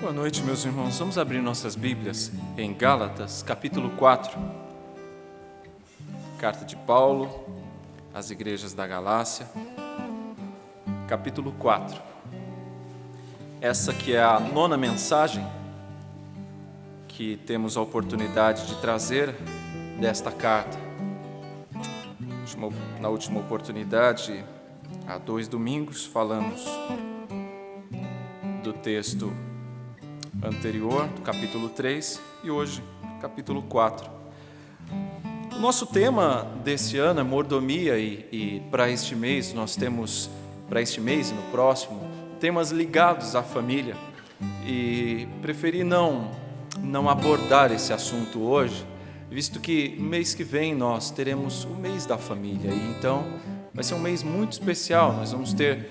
Boa noite, meus irmãos. Vamos abrir nossas Bíblias em Gálatas, capítulo 4. Carta de Paulo às igrejas da Galácia, capítulo 4. Essa que é a 9ª mensagem que temos a oportunidade de trazer desta carta. Na última oportunidade, há 2 domingos, falamos do texto anterior, do capítulo 3, e hoje, capítulo 4. O nosso tema desse ano é mordomia e para este mês nós temos, para este mês e no próximo, temas ligados à família. E preferi não abordar esse assunto hoje, visto que no mês que vem nós teremos o mês da família, e então vai ser um mês muito especial. Nós vamos ter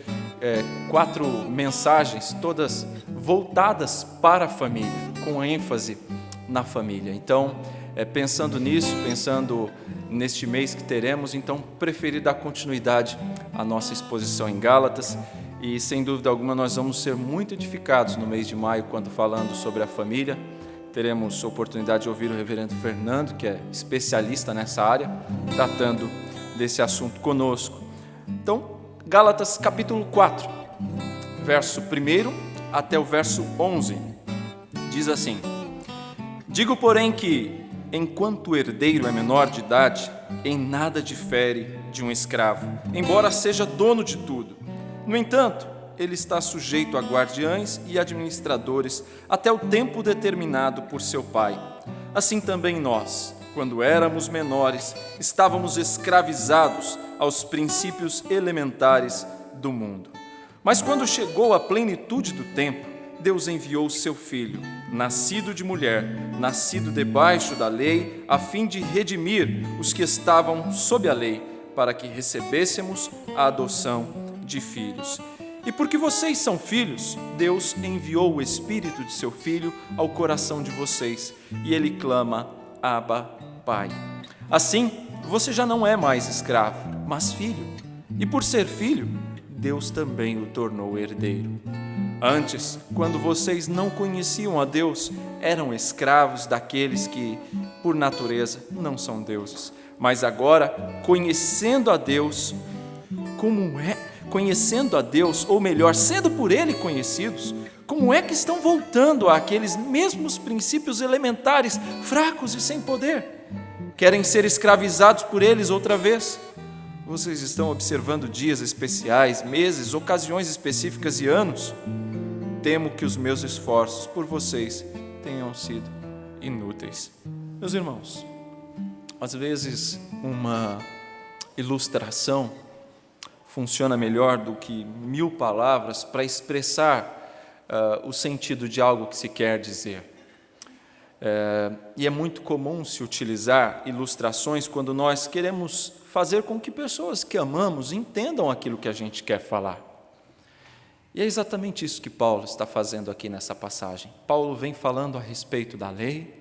4 mensagens, todas voltadas para a família, com ênfase na família. Então, pensando nisso, pensando neste mês que teremos, então preferi dar continuidade à nossa exposição em Gálatas, e sem dúvida alguma nós vamos ser muito edificados no mês de maio, quando falando sobre a família. Teremos a oportunidade de ouvir o reverendo Fernando, que é especialista nessa área, tratando desse assunto conosco. Então, Gálatas capítulo 4, verso 1 até o verso 11, diz assim: Digo, porém, que, enquanto o herdeiro é menor de idade, em nada difere de um escravo, embora seja dono de tudo. No entanto, ele está sujeito a guardiães e administradores até o tempo determinado por seu pai. Assim também nós, quando éramos menores, estávamos escravizados aos princípios elementares do mundo. Mas quando chegou a plenitude do tempo, Deus enviou seu Filho, nascido de mulher, nascido debaixo da lei, a fim de redimir os que estavam sob a lei, para que recebêssemos a adoção de filhos. E porque vocês são filhos, Deus enviou o Espírito de seu Filho ao coração de vocês, e ele clama: Abba, Pai. Assim, você já não é mais escravo, mas filho. E por ser filho, Deus também o tornou herdeiro. Antes, quando vocês não conheciam a Deus, eram escravos daqueles que, por natureza, não são deuses. Mas agora, conhecendo a Deus, ou melhor, sendo por Ele conhecidos, como é que estão voltando àqueles mesmos princípios elementares, fracos e sem poder? Querem ser escravizados por eles outra vez? Vocês estão observando dias especiais, meses, ocasiões específicas e anos? Temo que os meus esforços por vocês tenham sido inúteis. Meus irmãos, às vezes uma ilustração funciona melhor do que 1000 palavras para expressar o sentido de algo que se quer dizer. E é muito comum se utilizar ilustrações quando nós queremos fazer com que pessoas que amamos entendam aquilo que a gente quer falar. E é exatamente isso que Paulo está fazendo aqui nessa passagem. Paulo vem falando a respeito da lei,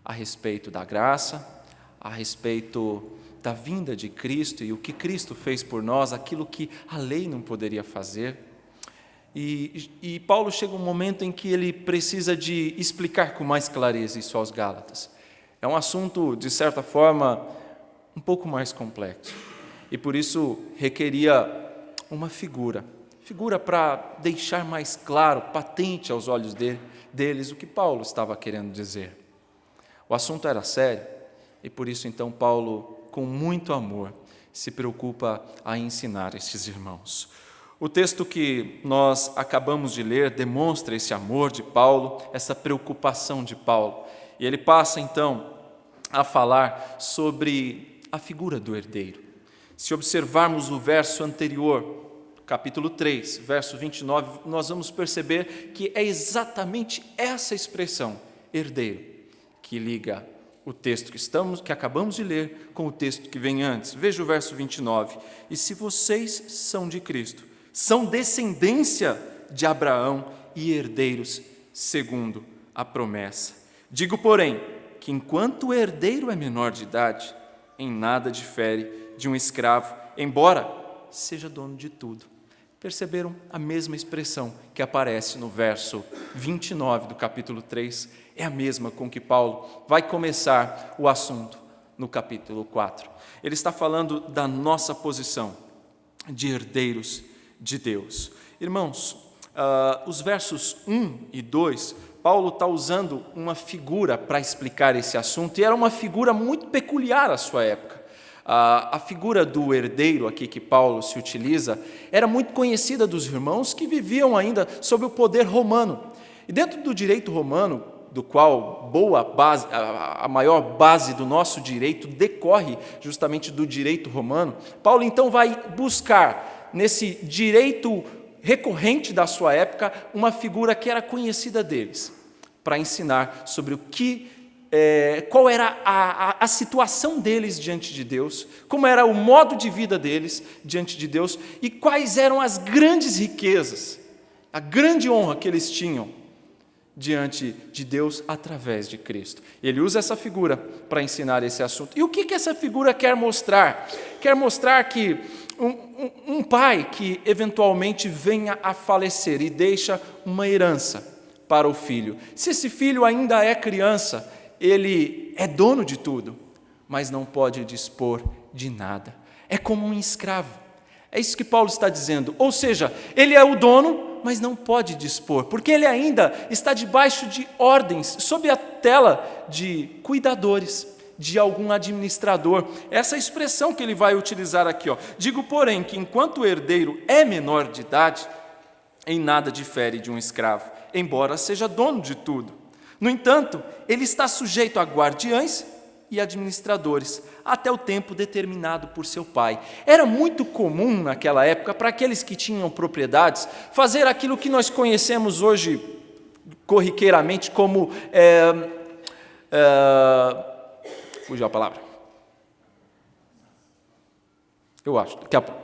a respeito da graça, a respeito da vinda de Cristo e o que Cristo fez por nós, aquilo que a lei não poderia fazer. E Paulo chega um momento em que ele precisa de explicar com mais clareza isso aos Gálatas. É um assunto, de certa forma, um pouco mais complexo. E por isso requeria uma figura para deixar mais claro, patente aos olhos deles o que Paulo estava querendo dizer. O assunto era sério e por isso então Paulo, com muito amor, se preocupa a ensinar estes irmãos. O texto que nós acabamos de ler demonstra esse amor de Paulo, essa preocupação de Paulo. E ele passa então a falar sobre a figura do herdeiro. Se observarmos o verso anterior, capítulo 3, verso 29, nós vamos perceber que é exatamente essa expressão, herdeiro, que liga o texto que acabamos de ler com o texto que vem antes. Veja o verso 29. E se vocês são de Cristo, são descendência de Abraão e herdeiros segundo a promessa. Digo, porém, que enquanto o herdeiro é menor de idade, em nada difere de um escravo, embora seja dono de tudo. Perceberam a mesma expressão que aparece no verso 29 do capítulo 3? É a mesma com que Paulo vai começar o assunto no capítulo 4. Ele está falando da nossa posição de herdeiros de Deus. Irmãos, os versos 1 e 2, Paulo está usando uma figura para explicar esse assunto, e era uma figura muito peculiar à sua época. A figura do herdeiro aqui que Paulo se utiliza era muito conhecida dos irmãos que viviam ainda sob o poder romano. E dentro do direito romano, do qual a maior base do nosso direito decorre justamente do direito romano, Paulo então vai buscar nesse direito recorrente da sua época uma figura que era conhecida deles, para ensinar sobre qual era a situação deles diante de Deus, como era o modo de vida deles diante de Deus e quais eram as grandes riquezas, a grande honra que eles tinham diante de Deus através de Cristo. Ele usa essa figura para ensinar esse assunto. E o que essa figura quer mostrar? Quer mostrar que um pai que eventualmente venha a falecer e deixa uma herança para o filho. Se esse filho ainda é criança, ele é dono de tudo, mas não pode dispor de nada. É como um escravo. É isso que Paulo está dizendo. Ou seja, ele é o dono, mas não pode dispor, porque ele ainda está debaixo de ordens, sob a tela de cuidadores, de algum administrador. Essa expressão que ele vai utilizar aqui. Digo, porém, que enquanto o herdeiro é menor de idade, em nada difere de um escravo, embora seja dono de tudo. No entanto, ele está sujeito a guardiães e administradores, até o tempo determinado por seu pai. Era muito comum naquela época, para aqueles que tinham propriedades, fazer aquilo que nós conhecemos hoje corriqueiramente como... fugiu a palavra. Eu acho, daqui a pouco.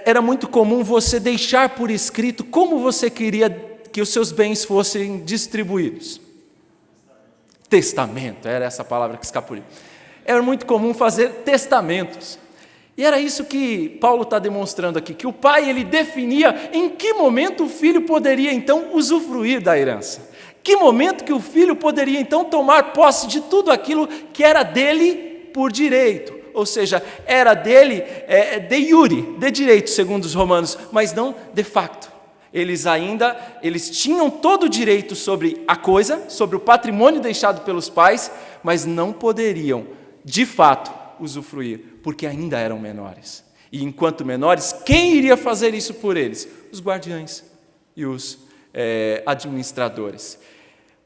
Era muito comum você deixar por escrito como você queria que os seus bens fossem distribuídos. Testamento, era essa palavra que escapuliu. Era muito comum fazer testamentos. E era isso que Paulo está demonstrando aqui, que o pai ele definia em que momento o filho poderia então usufruir da herança. Que momento que o filho poderia então tomar posse de tudo aquilo que era dele por direito. Ou seja, era dele de iure, de direito, segundo os romanos, mas não de facto. Eles tinham todo o direito sobre a coisa, sobre o patrimônio deixado pelos pais, mas não poderiam, de fato, usufruir, porque ainda eram menores. E enquanto menores, quem iria fazer isso por eles? Os guardiães e os administradores.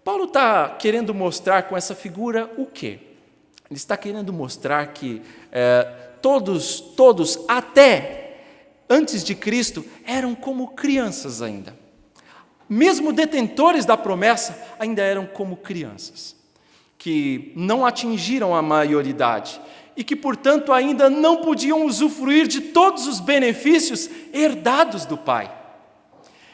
Paulo está querendo mostrar com essa figura o quê? Ele está querendo mostrar que todos, até antes de Cristo, eram como crianças ainda. Mesmo detentores da promessa, ainda eram como crianças, que não atingiram a maioridade e que, portanto, ainda não podiam usufruir de todos os benefícios herdados do Pai.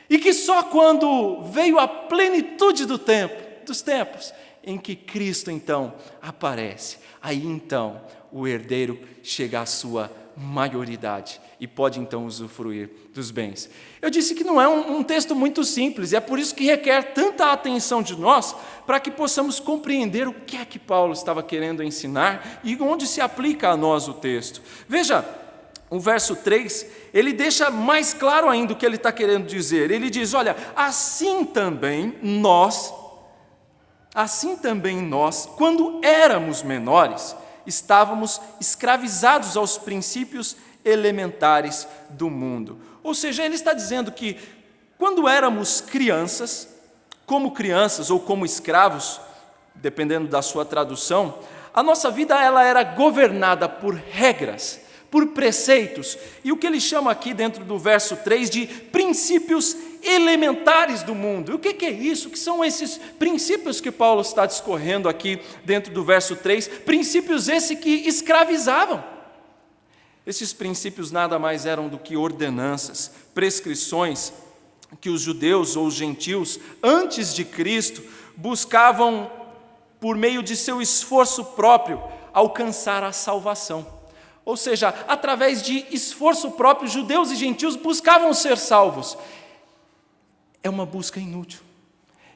E que só quando veio a plenitude dos tempos, em que Cristo, então, aparece, aí, então, o herdeiro chega à sua maioridade e pode então usufruir dos bens. Eu disse que não é um texto muito simples, e é por isso que requer tanta atenção de nós, para que possamos compreender o que é que Paulo estava querendo ensinar e onde se aplica a nós o texto. Veja, o verso 3, ele deixa mais claro ainda o que ele está querendo dizer. Ele diz, olha, assim também nós, quando éramos menores, estávamos escravizados aos princípios elementares do mundo. Ou seja, ele está dizendo que quando éramos crianças ou como escravos, dependendo da sua tradução, a nossa vida ela era governada por regras, por preceitos, e o que ele chama aqui dentro do verso 3 de princípios elementares do mundo. E o que é isso? O que são esses princípios que Paulo está discorrendo aqui dentro do verso 3? Princípios esses que escravizavam. Esses princípios nada mais eram do que ordenanças, prescrições que os judeus ou os gentios, antes de Cristo, buscavam, por meio de seu esforço próprio, alcançar a salvação. Ou seja, através de esforço próprio, judeus e gentios buscavam ser salvos. É uma busca inútil.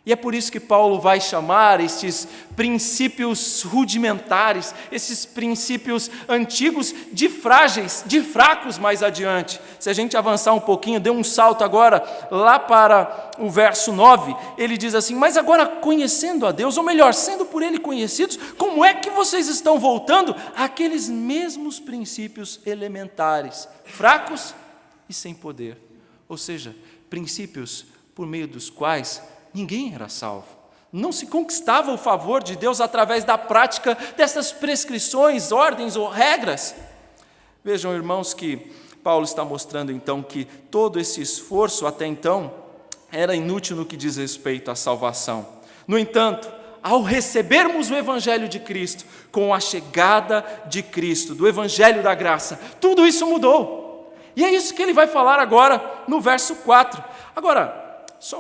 E é por isso que Paulo vai chamar estes princípios rudimentares, esses princípios antigos de frágeis, de fracos mais adiante. Se a gente avançar um pouquinho, dê um salto agora lá para o verso 9, ele diz assim: mas agora conhecendo a Deus, ou melhor, sendo por Ele conhecidos, como é que vocês estão voltando àqueles mesmos princípios elementares, fracos e sem poder? Ou seja, princípios por meio dos quais ninguém era salvo. Não se conquistava o favor de Deus através da prática dessas prescrições, ordens ou regras. Vejam, irmãos, que Paulo está mostrando então que todo esse esforço até então era inútil no que diz respeito à salvação. No entanto, ao recebermos o Evangelho de Cristo, com a chegada de Cristo, do Evangelho da graça, tudo isso mudou. E é isso que ele vai falar agora no verso 4. Agora, só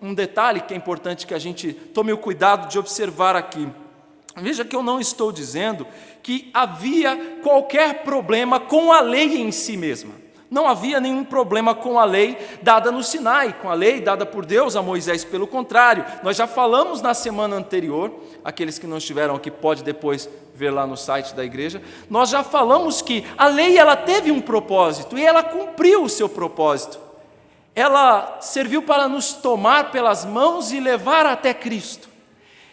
um detalhe que é importante que a gente tome o cuidado de observar aqui. Veja que eu não estou dizendo que havia qualquer problema com a lei em si mesma. Não havia nenhum problema com a lei dada no Sinai, com a lei dada por Deus a Moisés. Pelo contrário, nós já falamos na semana anterior, aqueles que não estiveram aqui pode depois ver lá no site da igreja, nós já falamos que a lei ela teve um propósito e ela cumpriu o seu propósito. Ela serviu para nos tomar pelas mãos e levar até Cristo.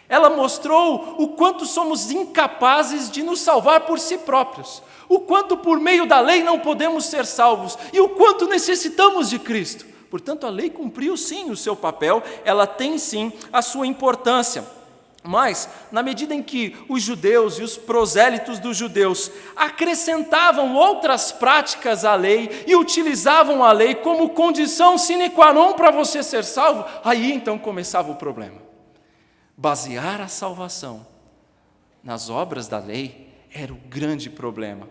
Ela mostrou o quanto somos incapazes de nos salvar por si próprios, o quanto por meio da lei não podemos ser salvos e o quanto necessitamos de Cristo. Portanto, a lei cumpriu sim o seu papel, ela tem sim a sua importância. Mas, na medida em que os judeus e os prosélitos dos judeus acrescentavam outras práticas à lei e utilizavam a lei como condição sine qua non para você ser salvo, aí então começava o problema. Basear a salvação nas obras da lei era o grande problema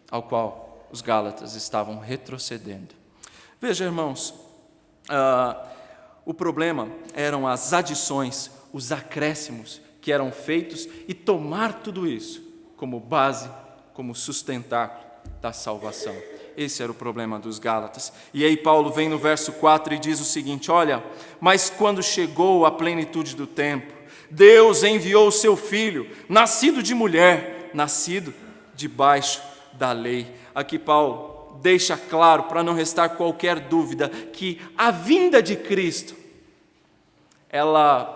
ao qual os gálatas estavam retrocedendo. Veja, irmãos, o problema eram as adições, os acréscimos que eram feitos e tomar tudo isso como base, como sustentáculo da salvação. Esse era o problema dos Gálatas. E aí Paulo vem no verso 4 e diz o seguinte: olha, mas quando chegou a plenitude do tempo, Deus enviou o seu Filho, nascido de mulher, nascido debaixo da lei. Aqui Paulo deixa claro, para não restar qualquer dúvida, que a vinda de Cristo, ela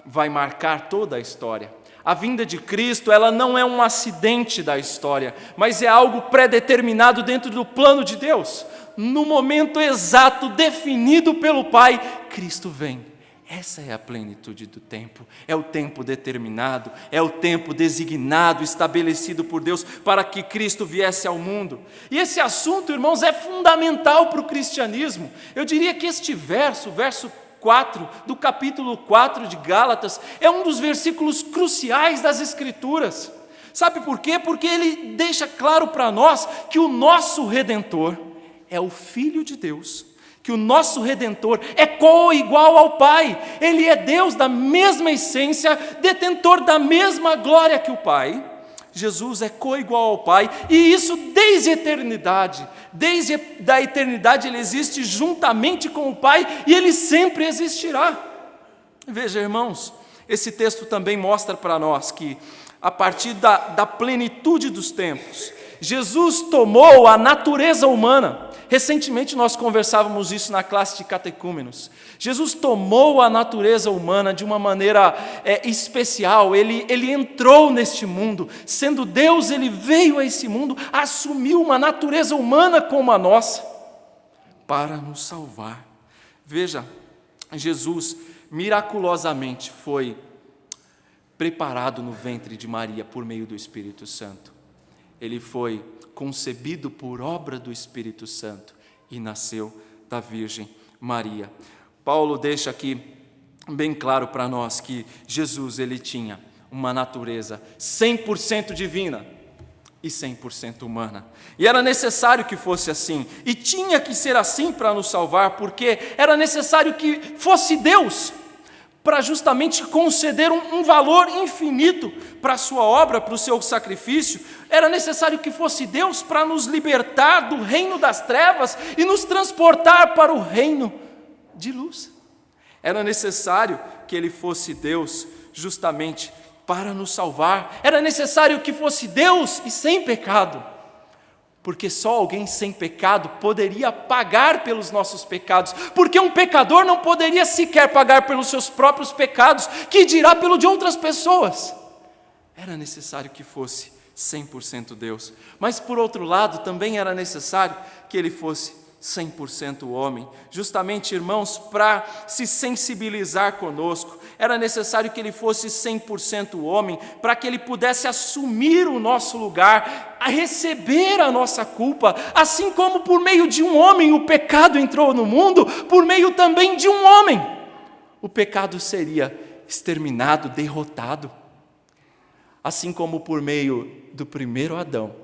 vai marcar toda a história. A vinda de Cristo, ela não é um acidente da história, mas é algo pré-determinado dentro do plano de Deus. No momento exato, definido pelo Pai, Cristo vem. Essa é a plenitude do tempo, é o tempo determinado, é o tempo designado, estabelecido por Deus para que Cristo viesse ao mundo. E esse assunto, irmãos, é fundamental para o cristianismo. Eu diria que este verso 4, do capítulo 4 de Gálatas, é um dos versículos cruciais das Escrituras. Sabe por quê? Porque ele deixa claro para nós que o nosso Redentor é o Filho de Deus, que o nosso Redentor é co-igual ao Pai. Ele é Deus da mesma essência, detentor da mesma glória que o Pai. Jesus é co-igual ao Pai, e isso desde a eternidade. Desde a eternidade ele existe juntamente com o Pai, e ele sempre existirá. Veja, irmãos, esse texto também mostra para nós que, a partir da plenitude dos tempos, Jesus tomou a natureza humana. Recentemente nós conversávamos isso na classe de catecúmenos. Jesus tomou a natureza humana de uma maneira especial. Ele entrou neste mundo. Sendo Deus, ele veio a esse mundo, assumiu uma natureza humana como a nossa, para nos salvar. Veja, Jesus miraculosamente foi preparado no ventre de Maria por meio do Espírito Santo. Ele foi concebido por obra do Espírito Santo e nasceu da Virgem Maria. Paulo deixa aqui bem claro para nós que Jesus ele tinha uma natureza 100% divina e 100% humana. E era necessário que fosse assim, e tinha que ser assim para nos salvar, porque era necessário que fosse Deus para justamente conceder um valor infinito para a sua obra, para o seu sacrifício. Era necessário que fosse Deus para nos libertar do reino das trevas e nos transportar para o reino de luz. Era necessário que Ele fosse Deus justamente para nos salvar. Era necessário que fosse Deus e sem pecado, porque só alguém sem pecado poderia pagar pelos nossos pecados, porque um pecador não poderia sequer pagar pelos seus próprios pecados, que dirá pelo de outras pessoas. Era necessário que fosse 100% Deus, mas por outro lado também era necessário que Ele fosse 100% homem, justamente, irmãos, para se sensibilizar conosco. Era necessário que Ele fosse 100% homem, para que Ele pudesse assumir o nosso lugar, a receber a nossa culpa, assim como por meio de um homem o pecado entrou no mundo, por meio também de um homem o pecado seria exterminado, derrotado. Assim como por meio do primeiro Adão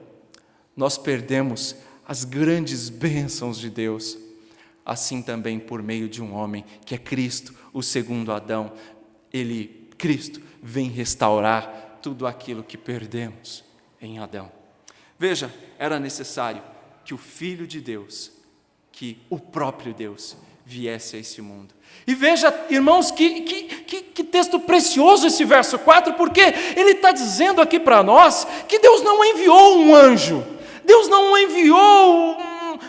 nós perdemos as grandes bênçãos de Deus, assim também por meio de um homem, que é Cristo, o segundo Adão, Cristo, vem restaurar tudo aquilo que perdemos em Adão. Veja, era necessário que o Filho de Deus, que o próprio Deus, viesse a esse mundo. E veja, irmãos, que texto precioso esse verso 4, porque ele está dizendo aqui para nós que Deus não enviou um anjo, Deus não enviou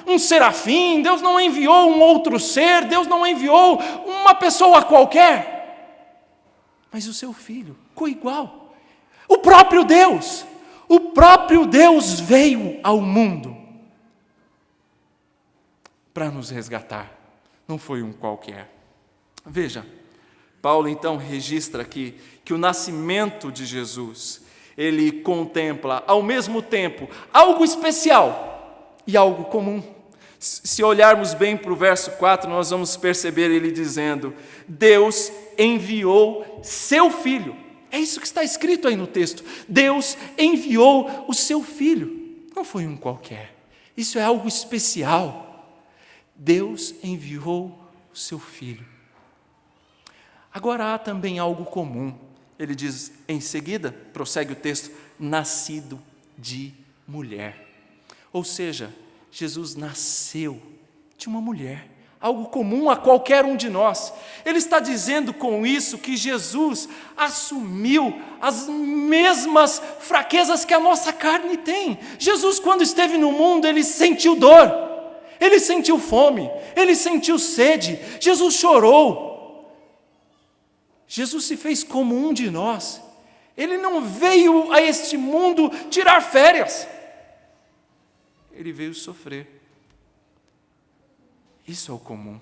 um serafim, Deus não enviou um outro ser, Deus não enviou uma pessoa qualquer, mas o seu Filho, coigual, o próprio Deus veio ao mundo para nos resgatar, não foi um qualquer. Veja, Paulo então registra aqui que o nascimento de Jesus, ele contempla ao mesmo tempo algo especial e algo comum. Se olharmos bem para o verso 4, nós vamos perceber ele dizendo: Deus enviou seu Filho. É isso que está escrito aí no texto. Deus enviou o seu Filho. Não foi um qualquer. Isso é algo especial. Deus enviou o seu Filho. Agora há também algo comum. Ele diz em seguida, prossegue o texto, nascido de mulher. Ou seja, Jesus nasceu de uma mulher, algo comum a qualquer um de nós. Ele está dizendo com isso que Jesus assumiu as mesmas fraquezas que a nossa carne tem. Jesus, quando esteve no mundo, ele sentiu dor, ele sentiu fome, ele sentiu sede, Jesus chorou. Jesus se fez como um de nós. Ele não veio a este mundo tirar férias. Ele veio sofrer. Isso é o comum.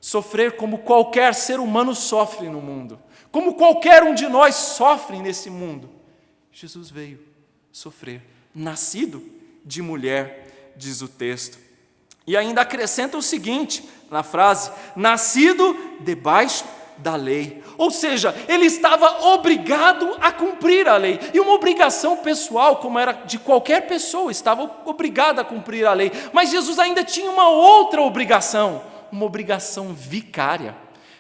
Sofrer como qualquer ser humano sofre no mundo. Como qualquer um de nós sofre nesse mundo. Jesus veio sofrer. Nascido de mulher, diz o texto. E ainda acrescenta o seguinte na frase: nascido debaixo da lei. Ou seja, ele estava obrigado a cumprir a lei, e uma obrigação pessoal, como era de qualquer pessoa, estava obrigado a cumprir a lei, mas Jesus ainda tinha uma outra obrigação, uma obrigação vicária.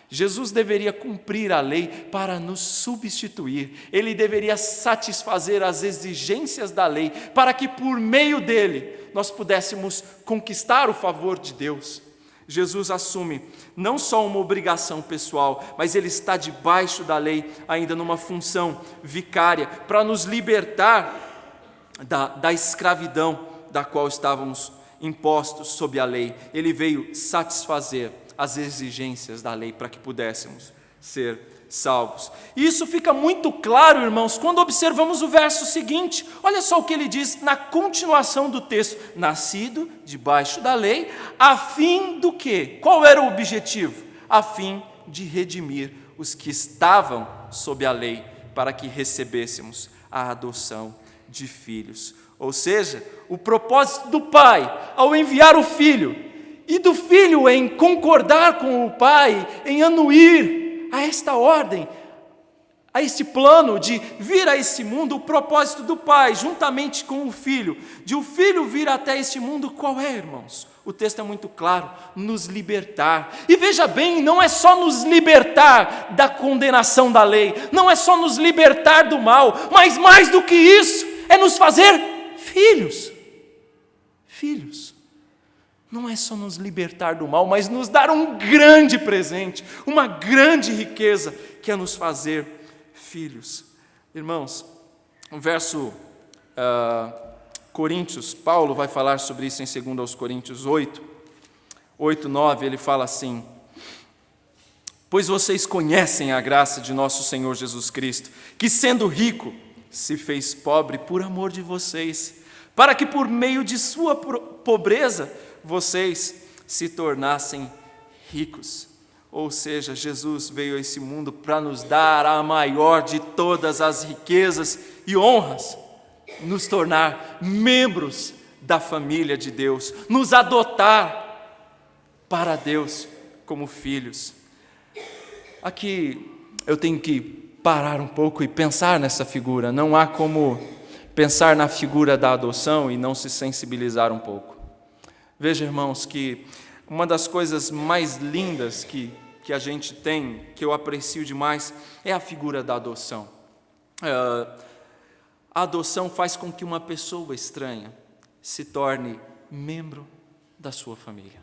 Jesus deveria cumprir a lei para nos substituir, ele deveria satisfazer as exigências da lei, para que por meio dele nós pudéssemos conquistar o favor de Deus. Jesus assume não só uma obrigação pessoal, mas ele está debaixo da lei, ainda numa função vicária, para nos libertar da escravidão da qual estávamos impostos sob a lei. Ele veio satisfazer as exigências da lei para que pudéssemos ser salvos. E isso fica muito claro, irmãos, quando observamos o verso seguinte. Olha só o que ele diz na continuação do texto: nascido debaixo da lei, a fim do quê? Qual era o objetivo? A fim de redimir os que estavam sob a lei, para que recebêssemos a adoção de filhos. Ou seja, o propósito do Pai ao enviar o Filho, e do Filho em concordar com o Pai, em anuir a esta ordem, a este plano de vir a esse mundo, o propósito do Pai, juntamente com o Filho, de o Filho vir até este mundo, qual é, irmãos? o texto é muito claro, nos libertar. E veja bem, não é só nos libertar da condenação da lei, não é só nos libertar do mal, mas mais do que isso, é nos fazer filhos. Filhos. Não é só nos libertar do mal, mas nos dar um grande presente, uma grande riqueza, que é nos fazer filhos. Irmãos, no verso Coríntios, Paulo vai falar sobre isso em 2 Coríntios 8, 9, ele fala assim: pois vocês conhecem a graça de nosso Senhor Jesus Cristo, que sendo rico, se fez pobre por amor de vocês, para que por meio de sua pobreza, vocês se tornassem ricos. Ou seja, Jesus veio a esse mundo para nos dar a maior de todas as riquezas e honras, nos tornar membros da família de Deus, nos adotar para Deus como filhos. Aqui eu tenho que parar um pouco e pensar nessa figura. Não há como pensar na figura da adoção e não se sensibilizar um pouco. Veja, irmãos, que uma das coisas mais lindas que a gente tem, que eu aprecio demais, é a figura da adoção. A adoção faz com que uma pessoa estranha se torne membro da sua família.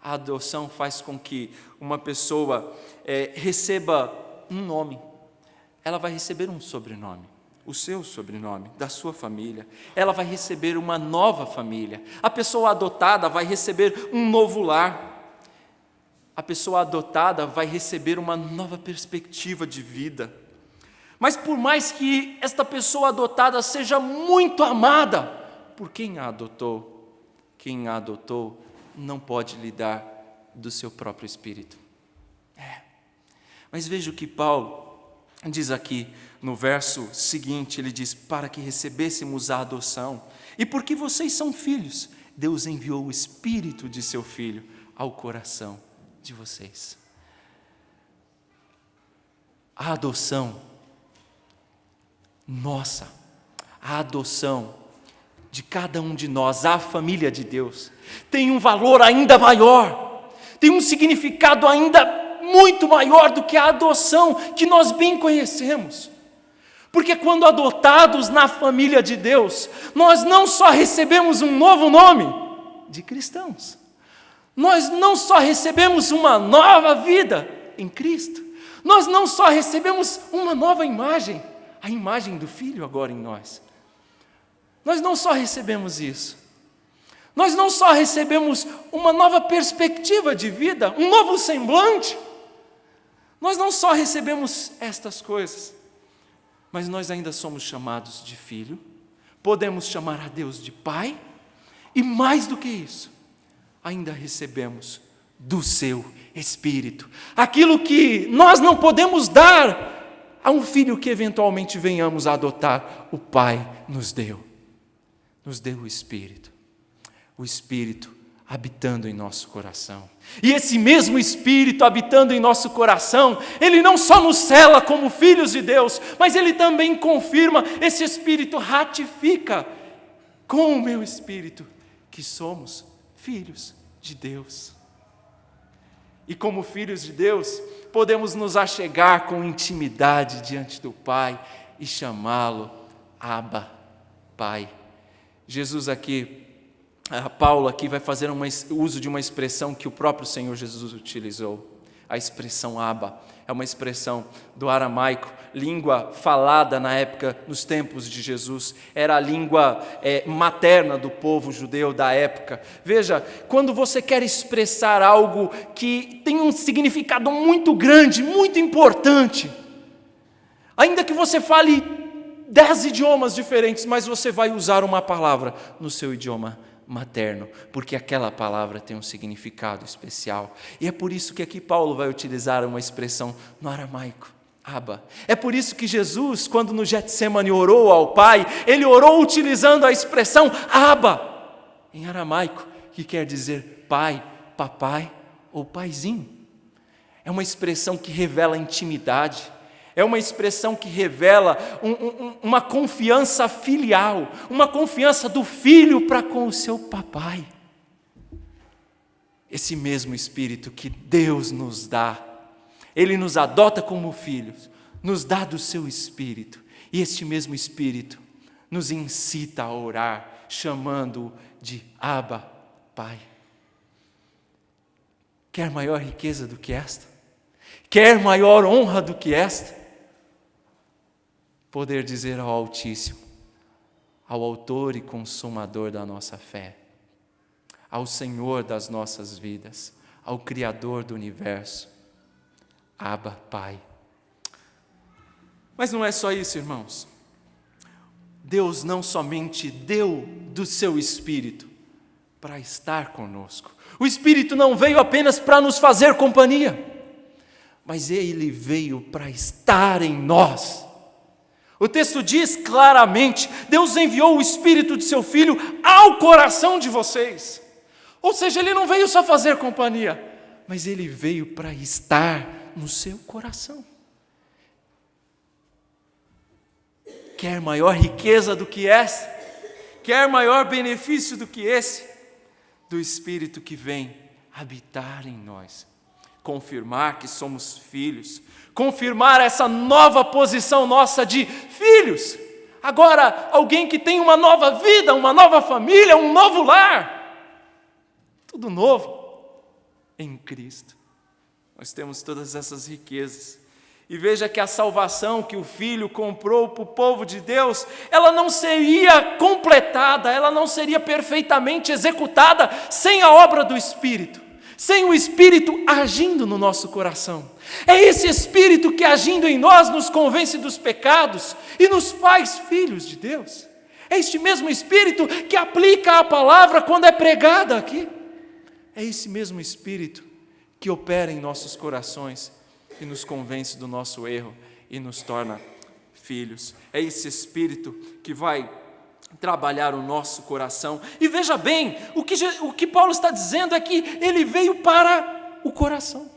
A adoção faz com que uma pessoa receba um nome. Ela vai receber um sobrenome, o seu sobrenome, da sua família. Ela vai receber uma nova família. A pessoa adotada vai receber um novo lar. A pessoa adotada vai receber uma nova perspectiva de vida. Mas por mais que esta pessoa adotada seja muito amada por quem a adotou não pode lhe dar do seu próprio espírito. Mas veja o que Paulo diz aqui no verso seguinte, ele diz: para que recebêssemos a adoção, e porque vocês são filhos, Deus enviou o Espírito de seu Filho ao coração de vocês. A adoção nossa, a adoção de cada um de nós, a família de Deus, tem um valor ainda maior, tem um significado ainda muito maior do que a adoção que nós bem conhecemos. Porque quando adotados na família de Deus, nós não só recebemos um novo nome de cristãos, nós não só recebemos uma nova vida em Cristo, nós não só recebemos uma nova imagem, a imagem do Filho agora em nós. Nós não só recebemos isso, nós não só recebemos uma nova perspectiva de vida, um novo semblante, nós não só recebemos estas coisas, mas nós ainda somos chamados de filho, podemos chamar a Deus de Pai, e mais do que isso, ainda recebemos do seu Espírito, aquilo que nós não podemos dar a um filho que eventualmente venhamos a adotar, o Pai nos deu o Espírito habitando em nosso coração. E esse mesmo Espírito habitando em nosso coração, ele não só nos sela como filhos de Deus, mas ele também confirma, esse Espírito ratifica com o meu Espírito que somos filhos de Deus. E como filhos de Deus, podemos nos achegar com intimidade diante do Pai e chamá-lo Abba, Pai. Jesus aqui, Paulo aqui vai fazer uso de uma expressão que o próprio Senhor Jesus utilizou. A expressão Abba é uma expressão do aramaico, língua falada na época, nos tempos de Jesus. Era a língua materna do povo judeu da época. Veja, quando você quer expressar algo que tem um significado muito grande, muito importante, ainda que você fale 10 idiomas diferentes, mas você vai usar uma palavra no seu idioma materno, porque aquela palavra tem um significado especial. E é por isso que aqui Paulo vai utilizar uma expressão no aramaico, Abba. É por isso que Jesus, quando no Getsemane orou ao Pai, ele orou utilizando a expressão Abba, em aramaico, que quer dizer pai, papai ou paizinho. É uma expressão que revela intimidade, é uma expressão que revela uma confiança filial, uma confiança do filho para com o seu papai. esse mesmo Espírito que Deus nos dá, Ele nos adota como filhos, nos dá do seu Espírito, e este mesmo Espírito nos incita a orar, chamando-o de Abba, Pai. Quer maior riqueza do que esta? Quer maior honra do que esta? Poder dizer ao Altíssimo, ao Autor e Consumador da nossa fé, ao Senhor das nossas vidas, ao Criador do universo, Abba, Pai. Mas não é só isso, irmãos. Deus não somente deu do seu Espírito para estar conosco. O Espírito não veio apenas para nos fazer companhia, mas Ele veio para estar em nós. O texto diz claramente, Deus enviou o Espírito de seu Filho ao coração de vocês. Ou seja, Ele não veio só fazer companhia, mas Ele veio para estar no seu coração. Quer maior riqueza do que essa? Quer maior benefício do que esse? Do Espírito que vem habitar em nós, confirmar que somos filhos, confirmar essa nova posição nossa de filhos. Agora, alguém que tem uma nova vida, uma nova família, um novo lar, tudo novo em Cristo. Nós temos todas essas riquezas. E veja que a salvação que o Filho comprou para o povo de Deus, ela não seria completada, ela não seria perfeitamente executada sem a obra do Espírito, sem o Espírito agindo no nosso coração. É esse Espírito que, agindo em nós, nos convence dos pecados e nos faz filhos de Deus. É este mesmo Espírito que aplica a palavra quando é pregada aqui. É esse mesmo Espírito que opera em nossos corações e nos convence do nosso erro e nos torna filhos. É esse Espírito que vai trabalhar o nosso coração. E veja bem, o que Paulo está dizendo é que ele veio para o coração.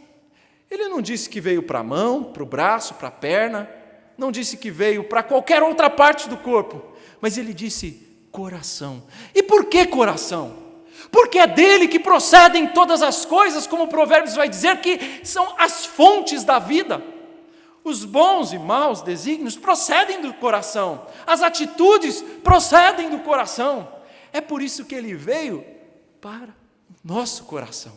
Ele não disse que veio para a mão, para o braço, para a perna, não disse que veio para qualquer outra parte do corpo, mas ele disse coração. E por que coração? Porque é dele que procedem todas as coisas, como o Provérbios vai dizer, que são as fontes da vida. Os bons e maus desígnios procedem do coração, as atitudes procedem do coração. É por isso que ele veio para o nosso coração,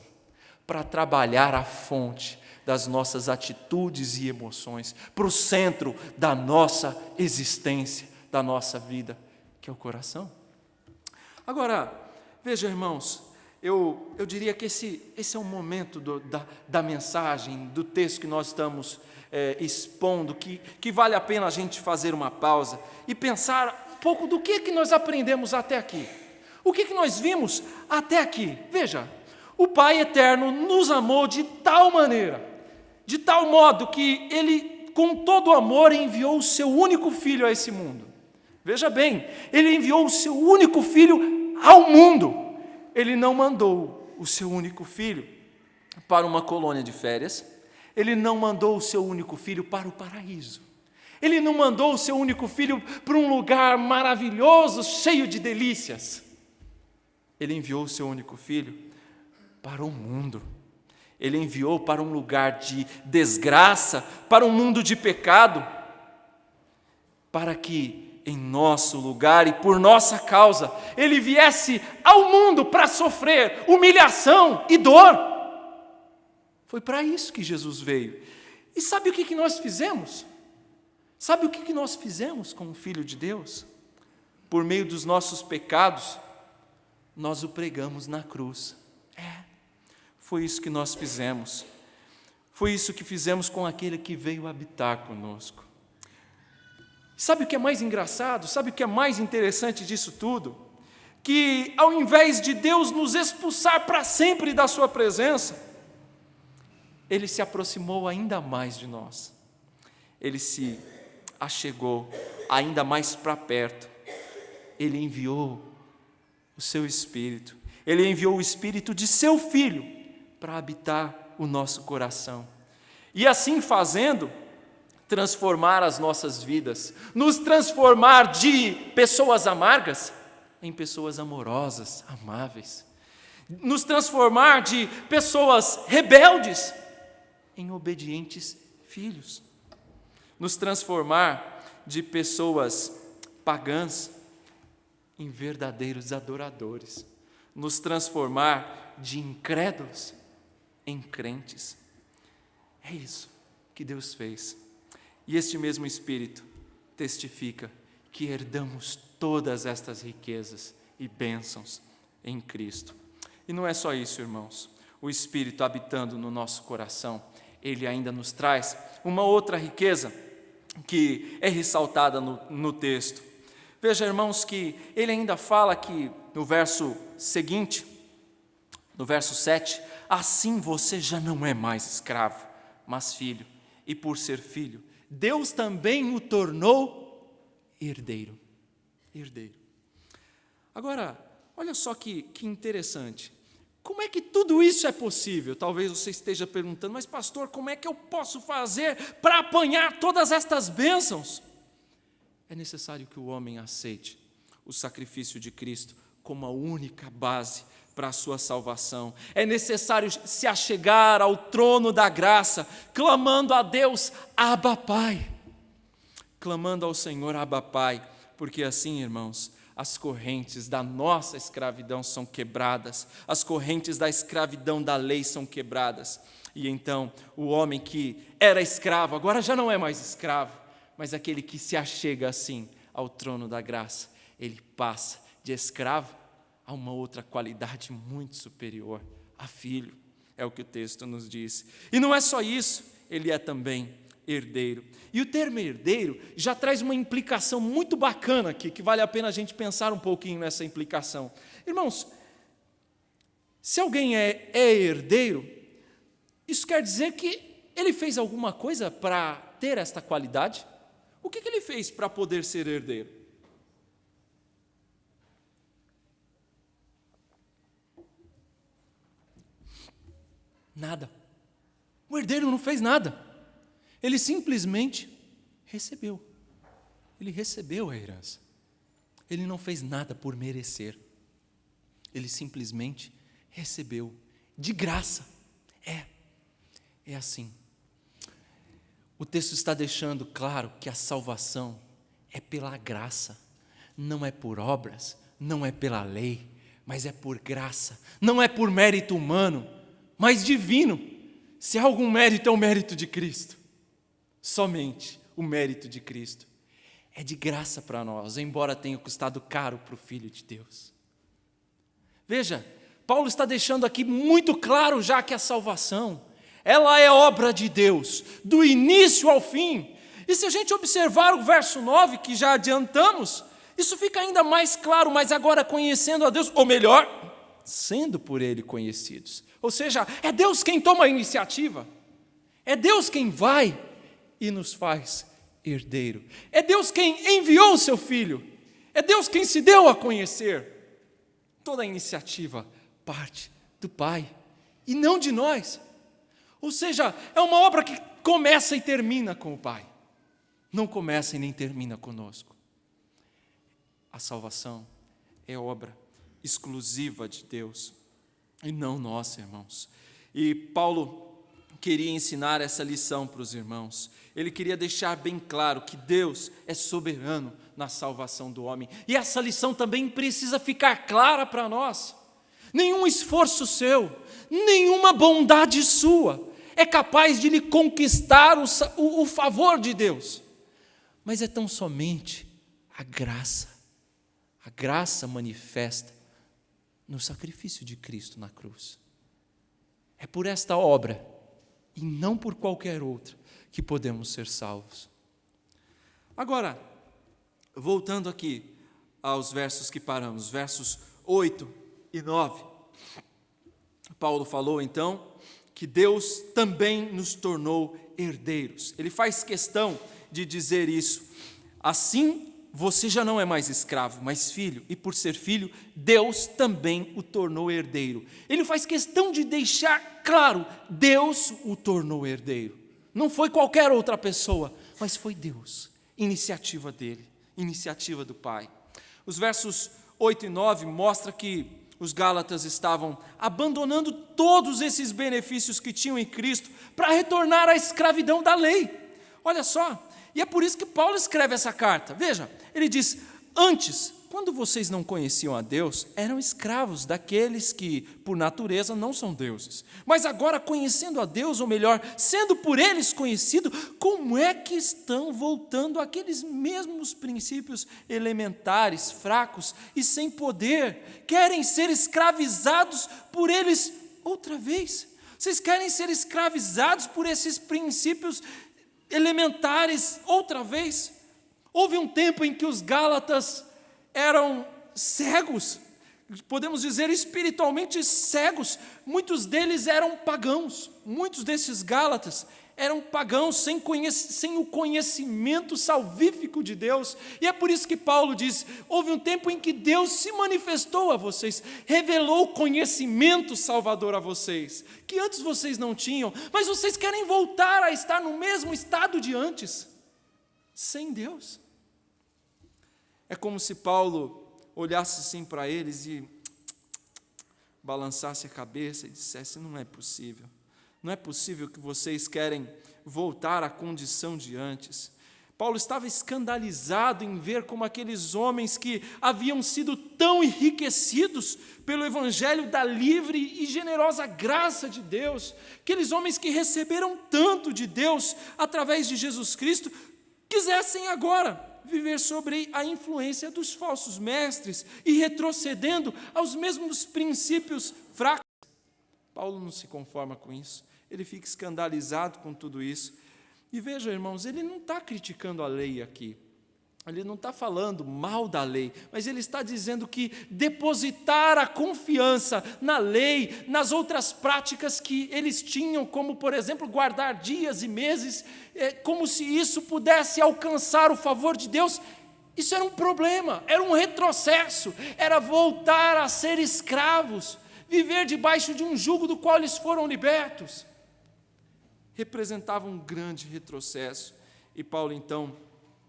para trabalhar a fonte das nossas atitudes e emoções, para o centro da nossa existência, da nossa vida, que é o coração. Agora, veja, irmãos, eu diria que esse é o momento da mensagem, do texto que nós estamos expondo, que vale a pena a gente fazer uma pausa e pensar um pouco do que nós aprendemos até aqui. O que nós vimos até aqui? Veja, o Pai Eterno nos amou de tal maneira, de tal modo que Ele, com todo amor, enviou o seu único Filho a esse mundo. Veja bem, Ele enviou o seu único Filho ao mundo. Ele não mandou o seu único filho para uma colônia de férias. Ele não mandou o seu único filho para o paraíso. Ele não mandou o seu único filho para um lugar maravilhoso, cheio de delícias. Ele enviou o seu único filho para o mundo. Ele enviou para um lugar de desgraça, para um mundo de pecado, para que em nosso lugar e por nossa causa, Ele viesse ao mundo para sofrer humilhação e dor. Foi para isso que Jesus veio. E sabe o que nós fizemos? Sabe o que nós fizemos com o Filho de Deus? Por meio dos nossos pecados, nós o pregamos na cruz. Foi isso que nós fizemos. Foi isso que fizemos com aquele que veio habitar conosco. Sabe o que é mais engraçado? Sabe o que é mais interessante disso tudo? Que ao invés de Deus nos expulsar para sempre da sua presença, Ele se aproximou ainda mais de nós. Ele se achegou ainda mais para perto. Ele enviou o seu Espírito. Ele enviou o Espírito de seu Filho para habitar o nosso coração. E assim fazendo, transformar as nossas vidas, nos transformar de pessoas amargas em pessoas amorosas, amáveis, nos transformar de pessoas rebeldes em obedientes filhos, nos transformar de pessoas pagãs em verdadeiros adoradores, nos transformar de incrédulos em crentes. É isso que Deus fez. E este mesmo Espírito testifica que herdamos todas estas riquezas e bênçãos em Cristo. E não é só isso, irmãos. O Espírito habitando no nosso coração, ele ainda nos traz uma outra riqueza que é ressaltada no texto. Veja, irmãos, que ele ainda fala que no verso seguinte, no verso 7, assim você já não é mais escravo, mas filho, e por ser filho, Deus também o tornou herdeiro. Herdeiro. Agora, olha só que interessante. Como é que tudo isso é possível? Talvez você esteja perguntando, mas pastor, como é que eu posso fazer para apanhar todas estas bênçãos? É necessário que o homem aceite o sacrifício de Cristo como a única base para a sua salvação. É necessário se achegar ao trono da graça, clamando a Deus, Abba Pai. Clamando ao Senhor, Abba Pai, porque assim, irmãos, as correntes da nossa escravidão são quebradas, as correntes da escravidão da lei são quebradas. E então, o homem que era escravo, agora já não é mais escravo, mas aquele que se achega assim ao trono da graça, ele passa de escravo a uma outra qualidade muito superior, a filho, é o que o texto nos diz. E não é só isso, ele é também herdeiro. E o termo herdeiro já traz uma implicação muito bacana aqui, que vale a pena a gente pensar um pouquinho nessa implicação. Irmãos, se alguém é herdeiro, isso quer dizer que ele fez alguma coisa para ter esta qualidade? O que ele fez para poder ser herdeiro? Nada. O herdeiro não fez nada. Ele simplesmente recebeu. Ele recebeu a herança. Ele não fez nada por merecer. Ele simplesmente recebeu de graça. É assim. O texto está deixando claro que a salvação é pela graça, não é por obras, não é pela lei, mas é por graça. Não é por mérito humano, mas divino. Se há algum mérito, é o mérito de Cristo. Somente o mérito de Cristo. É de graça para nós, embora tenha custado caro para o Filho de Deus. Veja, Paulo está deixando aqui muito claro já que a salvação, ela é obra de Deus, do início ao fim. E se a gente observar o verso 9, que já adiantamos, isso fica ainda mais claro, mas agora conhecendo a Deus, ou melhor, sendo por Ele conhecidos. Ou seja, é Deus quem toma a iniciativa, é Deus quem vai e nos faz herdeiro. É Deus quem enviou o seu Filho, é Deus quem se deu a conhecer. Toda a iniciativa parte do Pai e não de nós. Ou seja, é uma obra que começa e termina com o Pai. Não começa e nem termina conosco. A salvação é obra exclusiva de Deus e não nossa, irmãos. E Paulo queria ensinar essa lição para os irmãos. Ele queria deixar bem claro que Deus é soberano na salvação do homem. E essa lição também precisa ficar clara para nós. Nenhum esforço seu, nenhuma bondade sua é capaz de lhe conquistar o favor de Deus. Mas é tão somente a graça manifesta no sacrifício de Cristo na cruz. É por esta obra, e não por qualquer outra, que podemos ser salvos. Agora, voltando aqui aos versos que paramos, versos 8 e 9, Paulo falou então que Deus também nos tornou herdeiros. Ele faz questão de dizer isso. Assim, você já não é mais escravo, mas filho, e por ser filho, Deus também o tornou herdeiro. Ele faz questão de deixar claro, Deus o tornou herdeiro. Não foi qualquer outra pessoa, mas foi Deus, iniciativa dele, iniciativa do Pai. Os versos 8 e 9 mostram que Os Gálatas estavam abandonando todos esses benefícios que tinham em Cristo para retornar à escravidão da lei. Olha só, e é por isso que Paulo escreve essa carta. Veja, ele diz: antes, quando vocês não conheciam a Deus, eram escravos daqueles que, por natureza, não são deuses. Mas agora, conhecendo a Deus, ou melhor, sendo por eles conhecido, como é que estão voltando àqueles mesmos princípios elementares, fracos e sem poder? Querem ser escravizados por eles outra vez? Vocês querem ser escravizados por esses princípios elementares outra vez? Houve um tempo em que os Gálatas eram cegos, podemos dizer espiritualmente cegos. Muitos deles eram pagãos, muitos desses Gálatas eram pagãos sem o conhecimento salvífico de Deus. E é por isso que Paulo diz: houve um tempo em que Deus se manifestou a vocês, revelou o conhecimento salvador a vocês, que antes vocês não tinham, mas vocês querem voltar a estar no mesmo estado de antes, sem Deus. É como se Paulo olhasse assim para eles e balançasse a cabeça e dissesse: não é possível. Não é possível que vocês querem voltar à condição de antes. Paulo estava escandalizado em ver como aqueles homens que haviam sido tão enriquecidos pelo evangelho da livre e generosa graça de Deus, aqueles homens que receberam tanto de Deus através de Jesus Cristo, quisessem agora viver sobre a influência dos falsos mestres e retrocedendo aos mesmos princípios fracos. Paulo não se conforma com isso, ele fica escandalizado com tudo isso. E veja, irmãos, ele não está criticando a lei aqui, ele não está falando mal da lei, mas ele está dizendo que depositar a confiança na lei, nas outras práticas que eles tinham, como, por exemplo, guardar dias e meses, como se isso pudesse alcançar o favor de Deus, isso era um problema, era um retrocesso, era voltar a ser escravos, viver debaixo de um jugo do qual eles foram libertos. Representava um grande retrocesso. E Paulo, então,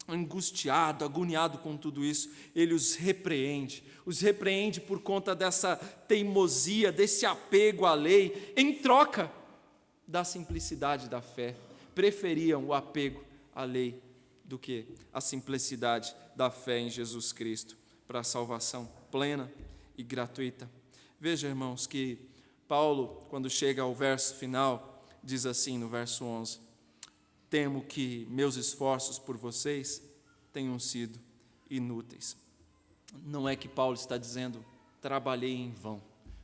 angustiado, agoniado com tudo isso, ele os repreende por conta dessa teimosia, desse apego à lei, em troca da simplicidade da fé. Preferiam o apego à lei do que a simplicidade da fé em Jesus Cristo, para a salvação plena e gratuita. Veja, irmãos, que Paulo, quando chega ao verso final, diz assim no verso 11: temo que meus esforços por vocês tenham sido inúteis. Não é que Paulo está dizendo: trabalhei em vão,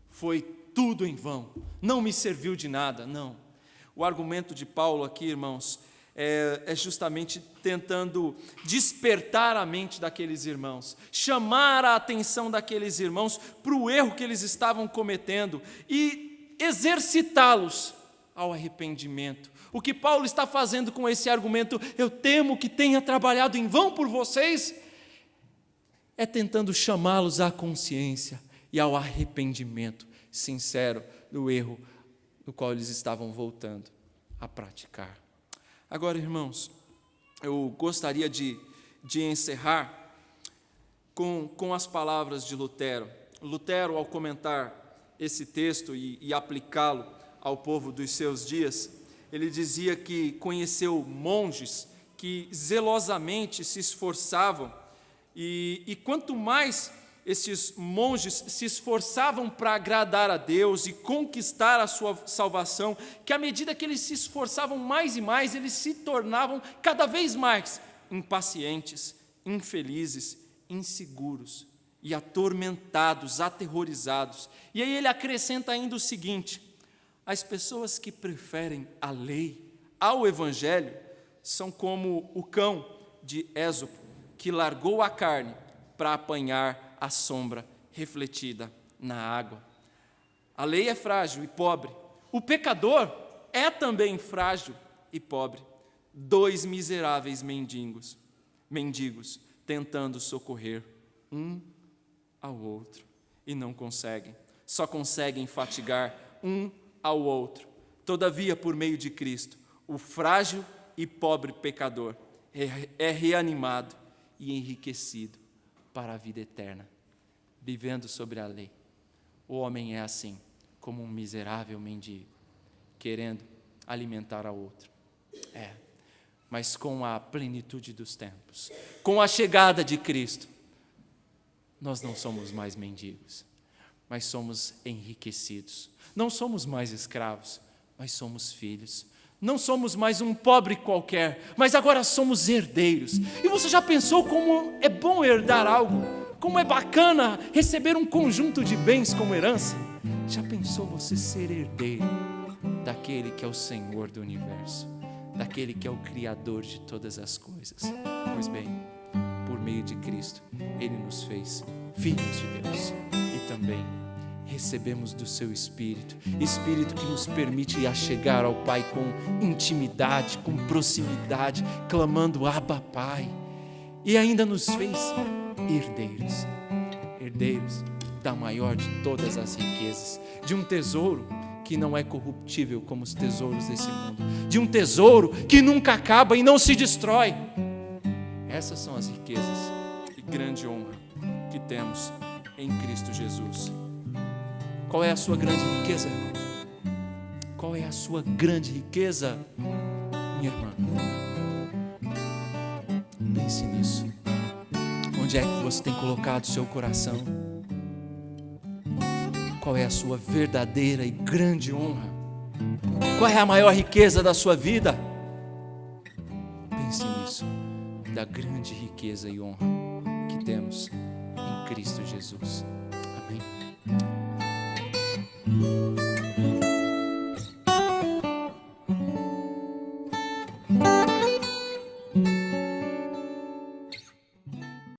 foi tudo em vão, não me serviu de nada. Não. O argumento de Paulo aqui, irmãos, é justamente tentando despertar a mente daqueles irmãos, chamar a atenção daqueles irmãos para o erro que eles estavam cometendo e exercitá-los ao arrependimento. O que Paulo está fazendo com esse argumento: eu temo que tenha trabalhado em vão por vocês, é tentando chamá-los à consciência e ao arrependimento sincero do erro do qual eles estavam voltando a praticar. Agora, irmãos, eu gostaria de encerrar com as palavras de Lutero. Lutero, ao comentar esse texto e aplicá-lo ao povo dos seus dias, ele dizia que conheceu monges que zelosamente se esforçavam, e quanto mais esses monges se esforçavam para agradar a Deus e conquistar a sua salvação, que à medida que eles se esforçavam mais e mais, eles se tornavam cada vez mais impacientes, infelizes, inseguros e atormentados, aterrorizados. E aí ele acrescenta ainda o seguinte: as pessoas que preferem a lei ao evangelho são como o cão de Ésopo, que largou a carne para apanhar a sombra refletida na água. A lei é frágil e pobre. O pecador é também frágil e pobre. Dois miseráveis mendigos tentando socorrer um ao outro e não conseguem. Só conseguem fatigar um ao outro. Todavia, por meio de Cristo, o frágil e pobre pecador é reanimado e enriquecido para a vida eterna, vivendo sobre a lei. O homem é assim, como um miserável mendigo, querendo alimentar a outro. Mas com a plenitude dos tempos, com a chegada de Cristo, nós não somos mais mendigos, mas somos enriquecidos. Não somos mais escravos, mas somos filhos. Não somos mais um pobre qualquer, mas agora somos herdeiros. E você já pensou como é bom herdar algo? Como é bacana receber um conjunto de bens como herança? Já pensou você ser herdeiro daquele que é o Senhor do universo, daquele que é o Criador de todas as coisas? Pois bem, por meio de Cristo, Ele nos fez filhos de Deus e também recebemos do seu Espírito, Espírito que nos permite chegar ao Pai com intimidade, com proximidade, clamando Abba, Pai. E ainda nos fez herdeiros, herdeiros da maior de todas as riquezas, de um tesouro que não é corruptível como os tesouros desse mundo, de um tesouro que nunca acaba e não se destrói. Essas são as riquezas e grande honra que temos em Cristo Jesus. Qual é a sua grande riqueza, irmão? Qual é a sua grande riqueza, minha irmã? Pense nisso. Onde é que você tem colocado o seu coração? Qual é a sua verdadeira e grande honra? Qual é a maior riqueza da sua vida? Pense nisso, da grande riqueza e honra que temos em Cristo Jesus. Amém.